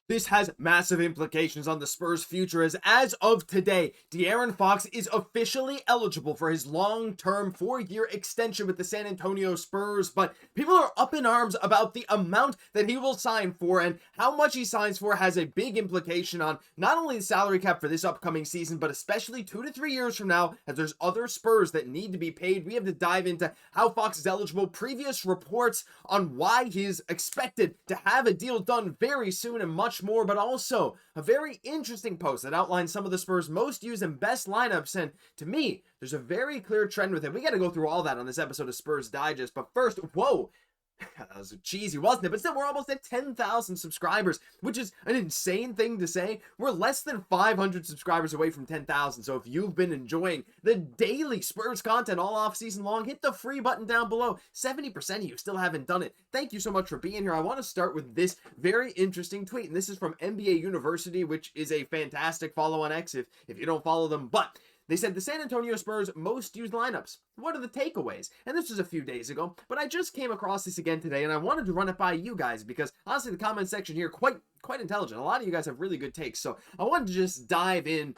This has massive implications on the Spurs' future as of today, De'Aaron Fox is officially eligible for his long-term 4-year extension with the San Antonio Spurs, but people are up in arms about the amount that he will sign for, and how much he signs for has a big implication on not only the salary cap for this upcoming season, but especially 2 to 3 years from now, as there's other Spurs that need to be paid. We have to dive into how Fox is eligible, previous reports on why he's expected to have a deal done very soon, and much more, but also a very interesting post that outlines some of the Spurs' most used and best lineups. And to me, there's a very clear trend with it. We got to go through all that on this episode of Spurs Digest. But first, whoa, that was cheesy, wasn't it? But still, we're almost at 10,000 subscribers, which is an insane thing to say. We're less than 500 subscribers away from 10,000. So if you've been enjoying the daily Spurs content all off season long, hit the free button down below. 70% of you still haven't done it. Thank you so much for being here. I want to start with this very interesting tweet, and this is from NBA University, which is a fantastic follow on X if you don't follow them. But they said the San Antonio Spurs most used lineups. What are the takeaways? And this was a few days ago, but I just came across this again today, and I wanted to run it by you guys because honestly, the comment section here quite intelligent. A lot of you guys have really good takes, so I wanted to just dive in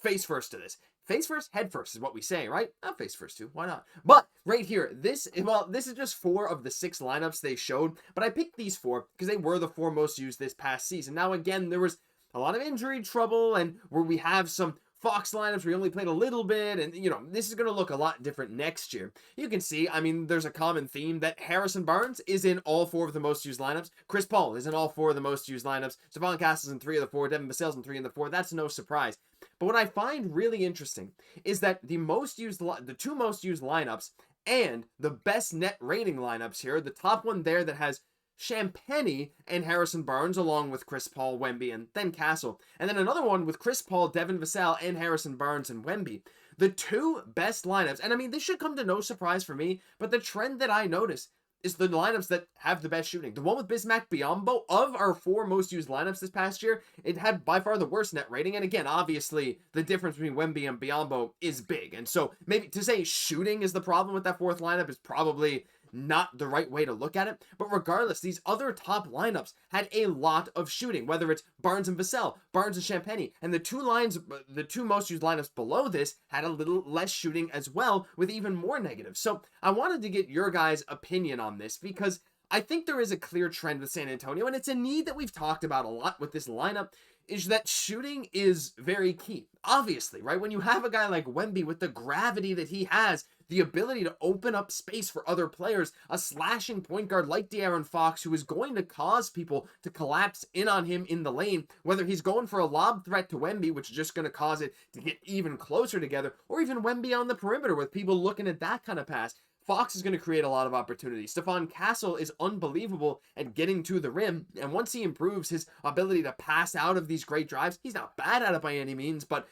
face first to this. Face first, head first is what we say, right? Not face first too, why not? But right here, this is just 4 of the 6 lineups they showed, but I picked these 4 because they were the 4 most used this past season. Now again, there was a lot of injury trouble, and where we have some Fox lineups, we only played a little bit, and this is going to look a lot different next year. You can see, I mean, there's a common theme that Harrison Barnes is in all 4 of the most used lineups. Chris Paul is in all 4 of the most used lineups. Stephon Castle's in 3 of the 4. Devin Vassell's in 3 of the 4. That's no surprise. But what I find really interesting is that the 2 most used lineups and the best net rating lineups here, the top one there that has Champagnie and Harrison Barnes along with Chris Paul, Wemby, and then Castle. And then another one with Chris Paul, Devin Vassell, and Harrison Barnes and Wemby. The 2 best lineups, and I mean, this should come to no surprise for me, but the trend that I notice is the lineups that have the best shooting. The one with Bismack Biyombo, of our 4 most used lineups this past year, it had by far the worst net rating. And again, obviously, the difference between Wemby and Biyombo is big. And so maybe to say shooting is the problem with that 4th lineup is probably not the right way to look at it. But regardless, these other top lineups had a lot of shooting, whether it's Barnes and Vassell, Barnes and Champagnie, and the 2 most used lineups below this had a little less shooting as well, with even more negatives. So I wanted to get your guys' opinion on this because I think there is a clear trend with San Antonio, and it's a need that we've talked about a lot with this lineup, is that shooting is very key. Obviously, right? When you have a guy like Wemby with the gravity that he has, the ability to open up space for other players, a slashing point guard like De'Aaron Fox, who is going to cause people to collapse in on him in the lane, whether he's going for a lob threat to Wemby, which is just going to cause it to get even closer together, or even Wemby on the perimeter with people looking at that kind of pass. Fox is going to create a lot of opportunities. Stephon Castle is unbelievable at getting to the rim, and once he improves his ability to pass out of these great drives, he's not bad at it by any means, but,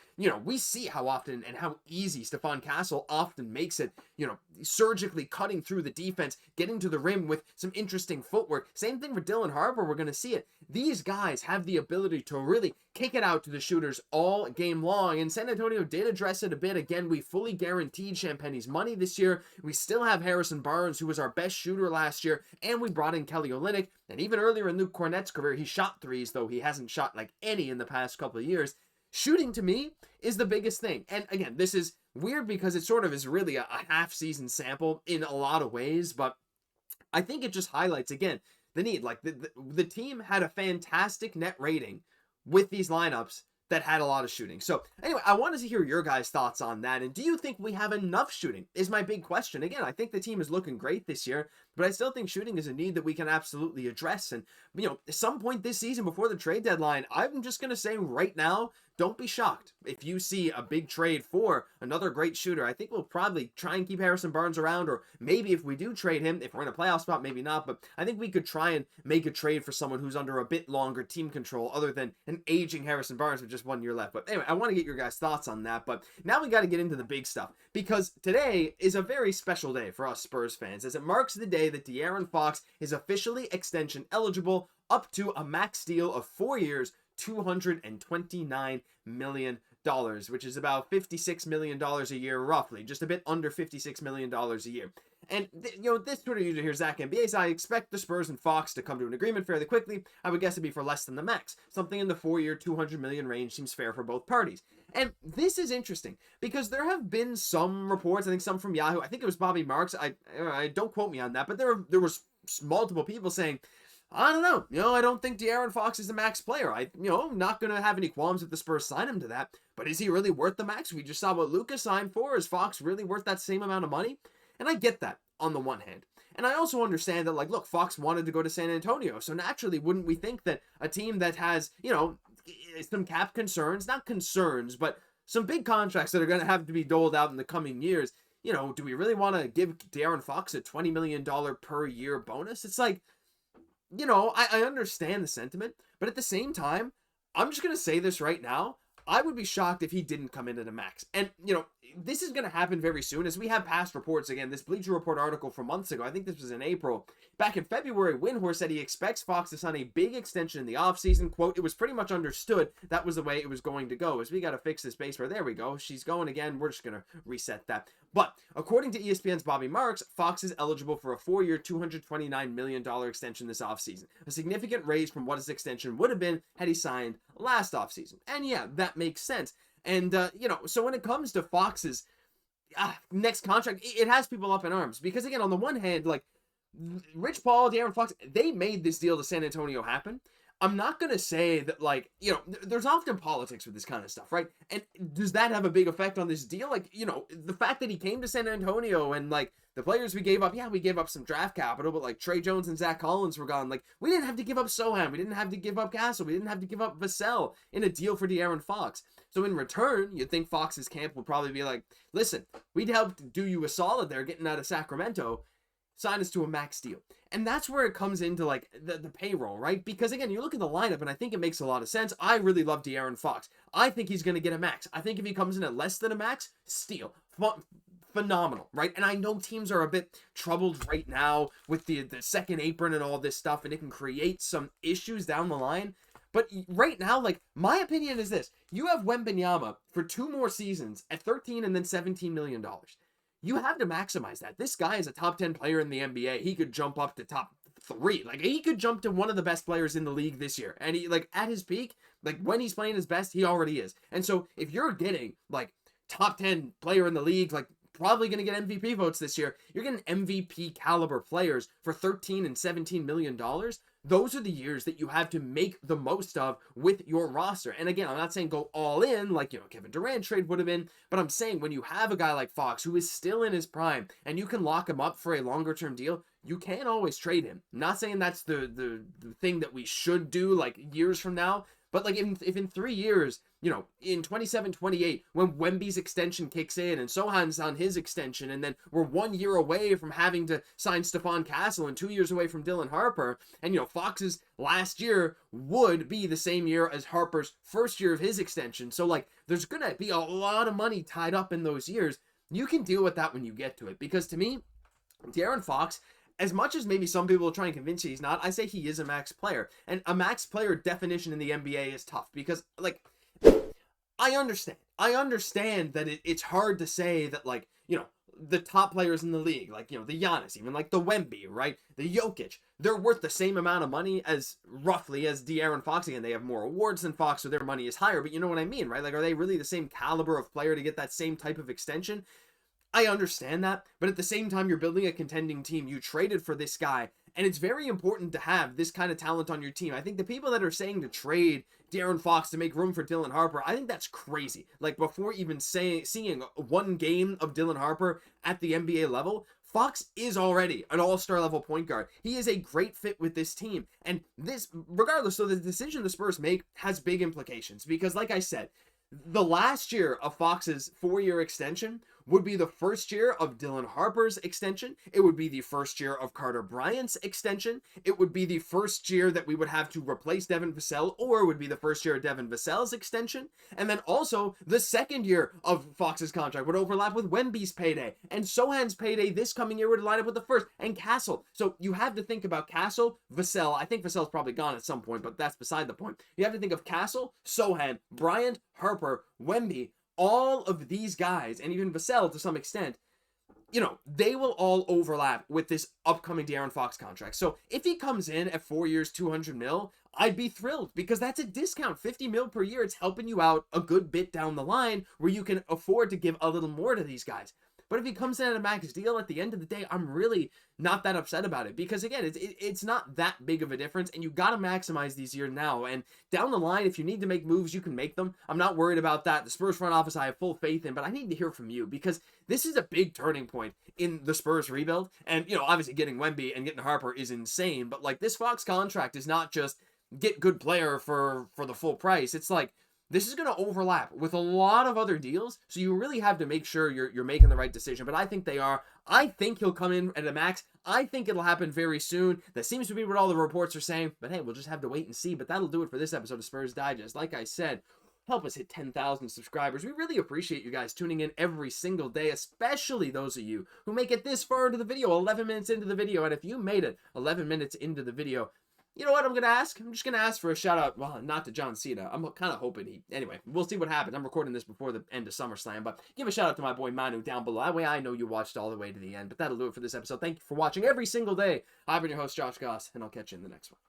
we see how often and how easy Stephon Castle often makes it, surgically cutting through the defense, getting to the rim with some interesting footwork. Same thing for Dylan Harper, we're going to see it. These guys have the ability to really kick it out to the shooters all game long, and San Antonio did address it a bit. Again, we fully guaranteed Champagnie's money this year. We still have Harrison Barnes, who was our best shooter last year, and we brought in Kelly Olynyk, and even earlier in Luke Cornett's career, he shot 3s, though he hasn't shot like any in the past couple of years. Shooting, to me, is the biggest thing. And again, this is weird because it sort of is really a half-season sample in a lot of ways, but I think it just highlights, again, the need. Like, the team had a fantastic net rating with these lineups that had a lot of shooting. So anyway, I wanted to hear your guys' thoughts on that. And do you think we have enough shooting is my big question. Again, I think the team is looking great this year, but I still think shooting is a need that we can absolutely address. And, at some point this season before the trade deadline, I'm just going to say right now, don't be shocked if you see a big trade for another great shooter. I think we'll probably try and keep Harrison Barnes around, or maybe if we do trade him, if we're in a playoff spot, maybe not, but I think we could try and make a trade for someone who's under a bit longer team control other than an aging Harrison Barnes with just 1 year left. But anyway, I want to get your guys' thoughts on that. But now we got to get into the big stuff, because today is a very special day for us Spurs fans, as it marks the day that De'Aaron Fox is officially extension eligible up to a max deal of 4 years, $229 million, which is about $56 million a year, roughly, just a bit under $56 million a year. And, this Twitter user here, Zach NBA, says, I expect the Spurs and Fox to come to an agreement fairly quickly. I would guess it'd be for less than the max. Something in the 4-year, $200 million range seems fair for both parties. And this is interesting because there have been some reports, I think some from Yahoo, I think it was Bobby Marks, I don't quote me on that, but there was multiple people saying, I don't know. I don't think De'Aaron Fox is a max player. Not going to have any qualms if the Spurs sign him to that. But is he really worth the max? We just saw what Luka signed for. Is Fox really worth that same amount of money? And I get that on the one hand. And I also understand that, look, Fox wanted to go to San Antonio. So naturally, wouldn't we think that a team that has, some cap concerns, not concerns, but some big contracts that are going to have to be doled out in the coming years, do we really want to give De'Aaron Fox a $20 million per year bonus? It's like, I understand the sentiment, but at the same time, I'm just going to say this right now. I would be shocked if he didn't come in at a max. And, this is going to happen very soon as we have past reports. Again, this Bleacher Report article from months ago, I think this was in April. Back in February, Windhorst said he expects Fox to sign a big extension in the offseason. Quote, it was pretty much understood that was the way it was going to go. As we got to fix this base bar. There we go. She's going again. We're just going to reset that. But according to ESPN's Bobby Marks, Fox is eligible for a 4-year, $229 million extension this offseason. A significant raise from what his extension would have been had he signed last offseason. And yeah, that makes sense. And, so when it comes to Fox's next contract, it has people up in arms. Because, again, on the one hand, Rich Paul, De'Aaron Fox, they made this deal to San Antonio happen. I'm not going to say that, there's often politics with this kind of stuff, right? And does that have a big effect on this deal? The fact that he came to San Antonio and, the players we gave up, we gave up some draft capital, but, Tre Jones and Zach Collins were gone. We didn't have to give up Sochan. We didn't have to give up Gosse. We didn't have to give up Vassell in a deal for De'Aaron Fox. So in return, you'd think Fox's camp would probably be like, listen, we'd help do you a solid there getting out of Sacramento. Sign us to a max deal. And that's where it comes into the payroll, right? Because again, you look at the lineup and I think it makes a lot of sense. I really love De'Aaron Fox. I think he's going to get a max. I think if he comes in at less than a max, steal. Phenomenal, right? And I know teams are a bit troubled right now with the second apron and all this stuff, and it can create some issues down the line. But right now, my opinion is this. You have Wembanyama for 2 more seasons at $13 and then $17 million. You have to maximize that. This guy is a top 10 player in the NBA. He could jump up to top 3. He could jump to one of the best players in the league this year. And he, at his peak, when he's playing his best, he already is. And so if you're getting, top 10 player in the league, probably going to get MVP votes this year, you're getting MVP caliber players for $13 and $17 million. Those are the years that you have to make the most of with your roster. And again, I'm not saying go all in Kevin Durant trade would have been, but I'm saying when you have a guy like Fox who is still in his prime and you can lock him up for a longer term deal, you can always trade him. I'm not saying that's the thing that we should do years from now, but if in 3 years, in 27, 28, when Wemby's extension kicks in and Sochan's on his extension, and then we're 1 year away from having to sign Stephon Castle and 2 years away from Dylan Harper, and Fox's last year would be the same year as Harper's first year of his extension. So there's gonna be a lot of money tied up in those years. You can deal with that when you get to it, because to me, De'Aaron Fox, as much as maybe some people will try and convince you he's not, I say he is a max player. And a max player definition in the NBA is tough because, I understand that it's hard to say that, the top players in the league, the Giannis, even the Wemby, right? The Jokic, they're worth the same amount of money as De'Aaron Fox. Again, they have more awards than Fox, so their money is higher, but you know what I mean, right? Are they really the same caliber of player to get that same type of extension? I understand that, but at the same time, you're building a contending team. You traded for this guy, and it's very important to have this kind of talent on your team. I think the people that are saying to trade De'Aaron Fox to make room for Dylan Harper, I think that's crazy. Before even seeing one game of Dylan Harper at the NBA level, Fox is already an all-star level point guard. He is a great fit with this team. And this, regardless, so the decision the Spurs make has big implications. Because like I said, the last year of Fox's 4-year extension would be the first year of Dylan Harper's extension. It would be the first year of Carter Bryant's extension. It would be the first year that we would have to replace Devin Vassell, or it would be the first year of Devin Vassell's extension. And then also the second year of Fox's contract would overlap with Wemby's payday. And Sochan's payday this coming year would line up with the first, and Castle. So you have to think about Castle, Vassell. I think Vassell's probably gone at some point, but that's beside the point. You have to think of Castle, Sochan, Bryant, Harper, Wemby, all of these guys, and even Vassell to some extent. they will all overlap with this upcoming De'Aaron Fox contract. So if he comes in at 4 years, 200 mil, I'd be thrilled because that's a discount, 50 mil per year. It's helping you out a good bit down the line where you can afford to give a little more to these guys. But if he comes in at a max deal, at the end of the day, I'm really not that upset about it because, again, it's not that big of a difference, and you got to maximize these years now. And down the line, if you need to make moves, you can make them. I'm not worried about that. The Spurs front office I have full faith in, but I need to hear from you because this is a big turning point in the Spurs rebuild. And, obviously getting Wemby and getting Harper is insane, but, like, this Fox contract is not just get good player for the full price. It's like, this is going to overlap with a lot of other deals, so you really have to make sure you're making the right decision, but I think they are. I think he'll come in at a max. I think it'll happen very soon. That seems to be what all the reports are saying, but hey, we'll just have to wait and see, but that'll do it for this episode of Spurs Digest. Like I said, help us hit 10,000 subscribers. We really appreciate you guys tuning in every single day, especially those of you who make it this far into the video, 11 minutes into the video, and if you made it 11 minutes into the video, you know what I'm going to ask? I'm just going to ask for a shout out. Well, not to John Cena. I'm kind of hoping anyway, we'll see what happens. I'm recording this before the end of SummerSlam, but give a shout out to my boy Manu down below. That way I know you watched all the way to the end, but that'll do it for this episode. Thank you for watching every single day. I've been your host, Josh Gosse, and I'll catch you in the next one.